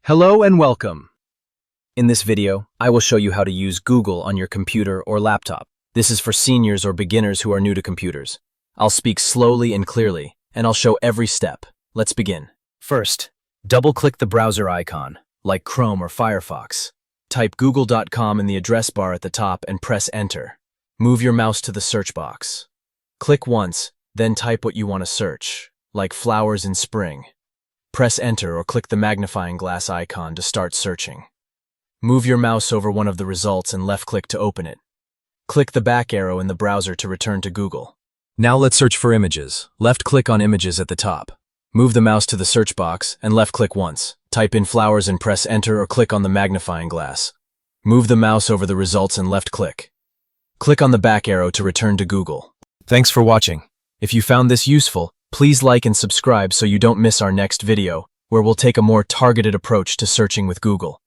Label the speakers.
Speaker 1: Hello and welcome. In this video, I will show you how to use Google on your computer or laptop. This is for seniors or beginners who are new to computers. I'll speak slowly and clearly, and I'll show every step. Let's begin. First, double-click the browser icon, like Chrome or Firefox. Type google.com in the address bar at the top and press Enter. Move your mouse to the search box. Click once, then type what you want to search, like flowers in spring. Press Enter or click the magnifying glass icon to start searching. Move your mouse over one of the results and left-click to open it. Click the back arrow in the browser to return to Google. Now let's search for images. Left-click on Images at the top. Move the mouse to the search box and left-click once. Type in flowers and press Enter or click on the magnifying glass. Move the mouse over the results and left-click. Click on the back arrow to return to Google. Thanks for watching. If you found this useful, please like and subscribe so you don't miss our next video, where we'll take a more targeted approach to searching with Google.